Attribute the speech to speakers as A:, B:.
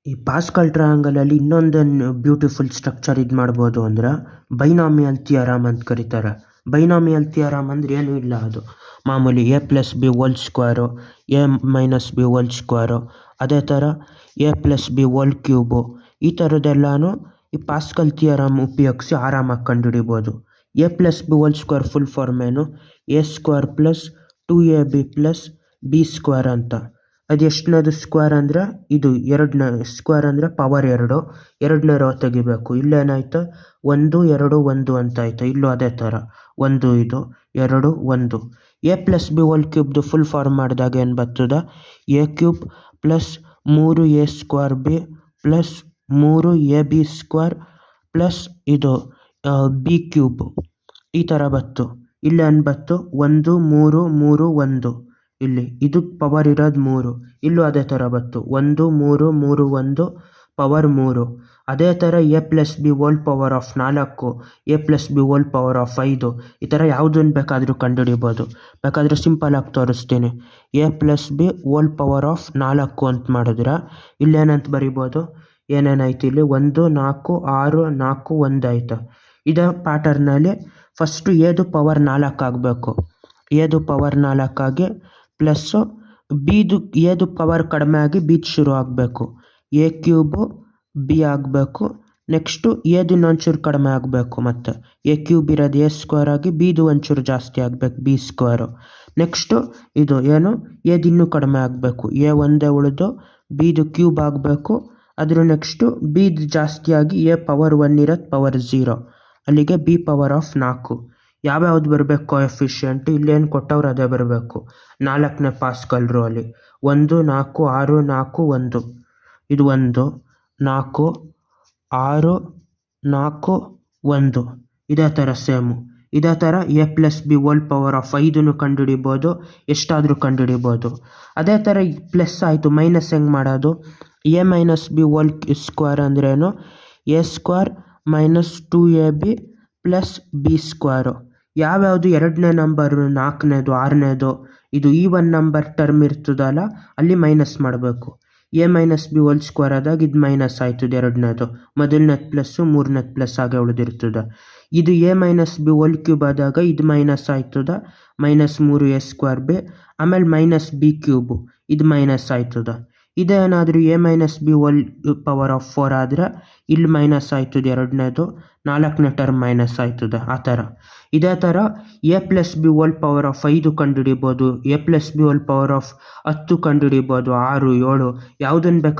A: ಈ ಪಾಸ್ಕಲ್ ಟ್ರಯಾಂಗಲಲ್ಲಿ ಇನ್ನೊಂದೇನು beautiful structure ಇದು ಮಾಡ್ಬೋದು ಅಂದ್ರೆ ಬೈನಾಮಿಯಲ್ ಥಿಯರಮ್ ಅಂತ ಕರೀತಾರೆ. ಬೈನಾಮಿಯಲ್ ಥಿಯರಮ್ ಅಂದ್ರೆ ಏನೂ ಇಲ್ಲ, ಅದು ಮಾಮೂಲಿ a plus B whole square, a minus B whole square, ಅದೇ ಥರ a plus B whole cube, ಈ ಥರದ್ದೆಲ್ಲನೂ ಈ ಪಾಸ್ಕಲ್ ಥಿಯರಮ್ ಉಪಯೋಗಿಸಿ ಆರಾಮಾಗಿ ಕಂಡುಹಿಡಿಬೋದು. A plus B whole square full form ಏನು? A square plus 2ab plus b square ಅಂತ. ಅದು ಎಷ್ಟನೇದು ಸ್ಕ್ವೇರ್ ಅಂದರೆ ಇದು ಎರಡನೇ ಸ್ಕ್ವೇರ್ ಅಂದರೆ ಪವರ್ 2, ಎರಡನೇ ರೋ ತೆಗಿಬೇಕು. ಇಲ್ಲೇನಾಯ್ತು 1 2 1 ಅಂತ ಆಯಿತು. ಇಲ್ಲೂ ಅದೇ ಥರ 1 ಇದು 2 1. ಎ ಪ್ಲಸ್ ಬಿ ಹೋಲ್ ಕ್ಯೂಬ್ದು ಫುಲ್ ಫಾರ್ಮ್ ಮಾಡಿದಾಗ ಏನು ಬರ್ತದೆ? A cube plus 3a square B plus 3ab square plus ಇದು ಬಿ ಕ್ಯೂಬ್, ಈ ಥರ ಬತ್ತು. ಇಲ್ಲಿ ಏನು ಬತ್ತು? 1 3 3 1. ಇಲ್ಲಿ ಇದು ಪವರ್ ಇರೋದು 3, ಇಲ್ಲೂ ಅದೇ ಥರ ಬತ್ತು 1 3 3 1 ಪವರ್ 3. ಅದೇ ಥರ a plus B whole power of 4, A plus B whole power of 5, ಈ ಥರ ಯಾವುದನ್ನು ಬೇಕಾದರೂ ಕಂಡುಹಿಡಿಬೋದು. ಬೇಕಾದರೆ ಸಿಂಪಲಾಗಿ ತೋರಿಸ್ತೀನಿ. A plus B whole power of 4 ಅಂತ ಮಾಡಿದ್ರೆ ಇಲ್ಲೇನಂತ ಬರಿಬೋದು? ಏನೇನಾಯ್ತು ಇಲ್ಲಿ? 1 4 6 4 1 ಆಯಿತು. ಇದೇ ಪ್ಯಾಟರ್ನಲ್ಲಿ ಫಸ್ಟು ಎದು ಪವರ್ 4 ಆಗಬೇಕು. ಎದು ಪವರ್ 4 ಆಗಿ ಪ್ಲಸ್ಸು ಬಿದು ಎದು ಪವರ್ ಕಡಿಮೆ ಆಗಿ ಬಿದು ಶುರು ಆಗಬೇಕು. ಎ ಕ್ಯೂಬು ಬಿ ಆಗಬೇಕು. ನೆಕ್ಸ್ಟು ಎದು ಇನ್ನೊಂಚೂರು ಕಡಿಮೆ ಆಗಬೇಕು. ಮತ್ತು ಎ ಕ್ಯೂಬ್ ಇರೋದು ಎ ಸ್ಕ್ವೇರ್ ಆಗಿ ಬಿದು ಒಂಚೂರು ಜಾಸ್ತಿ ಆಗಬೇಕು, ಬಿ ಸ್ಕ್ವೇರು. ನೆಕ್ಸ್ಟು ಇದು ಏನು? ಎದು ಇನ್ನೂ ಕಡಿಮೆ ಆಗಬೇಕು. ಎ ಒಂದೇ ಉಳಿದು ಬಿದು ಕ್ಯೂಬ್ ಆಗಬೇಕು. ಅದ್ರ ನೆಕ್ಸ್ಟು ಬಿದು ಜಾಸ್ತಿ ಆಗಿ ಎ ಪವರ್ 1 ಇರೋದು ಪವರ್ 0, ಅಲ್ಲಿಗೆ ಬಿ ಪವರ್ ಆಫ್ 4. ಯಾವ್ಯಾವ್ದು ಬರಬೇಕು ಕೋಎಫಿಷಿಯೆಂಟು? ಇಲ್ಲೇನು ಕೊಟ್ಟವ್ರು ಅದೇ ಬರಬೇಕು. 4ನೇ ಪಾಸ್ಕಲ್ ರೋಲಿ 1 4 6 4 1. ಇದು 1 4 6 4 1. ಇದೇ ಥರ ಸೇಮು. ಇದೇ ಥರ a plus B whole power of 5 ಕಂಡುಹಿಡಿಬೋದು, ಎಷ್ಟಾದರೂ ಕಂಡುಹಿಡಿಬೋದು. ಅದೇ ಥರ ಪ್ಲಸ್ ಆಯಿತು, ಮೈನಸ್ ಹೆಂಗೆ ಮಾಡೋದು? A minus B whole square ಅಂದ್ರೇನು? A square minus 2ab plus B square. ಯಾವ್ಯಾವುದು ಎರಡನೇ ನಂಬರು, 4ನೇದು 6ನೇದು, ಇದು ಈವನ್ ನಂಬರ್ ಟರ್ಮ್ ಇರ್ತದಲ್ಲ ಅಲ್ಲಿ ಮೈನಸ್ ಮಾಡಬೇಕು. A minus B whole square ಆದಾಗ ಇದು ಮೈನಸ್ ಆಯ್ತದೆ ಎರಡನೇದು, ಮೊದಲನೇದು ಪ್ಲಸ್ಸು, ಮೂರನೇದು ಪ್ಲಸ್ ಆಗೇ ಉಳಿದಿರ್ತದೆ. ಇದು A minus B whole cube ಆದಾಗ ಇದು ಮೈನಸ್ ಆಯ್ತದೆ, ಮೈನಸ್ 3a ಸ್ಕ್ವೇರ್ ಬಿ. ಆಮೇಲೆ ಮೈನಸ್ ಬಿ ಕ್ಯೂಬು, ಇದು ಮೈನಸ್ ಆಯ್ತದೆ. ಇದೇನಾದರೂ A minus B whole power of 4 ಆದರೆ ಇಲ್ಲಿ ಮೈನಸ್ ಆಯ್ತದೆ ಎರಡನೇದು, 4ನೇ ಟರ್ಮ್ ಮೈನಸ್ ಆಯ್ತದೆ, ಆ ಥರ. ಇದೇ ಥರ a plus B whole power of 5 ಕಂಡುಹಿಡಿಬೋದು, a plus B whole power of 10 ಕಂಡುಹಿಡಿಬೋದು, 6 7, ಯಾವುದನ್ನು ಬೇಕಾದರೂ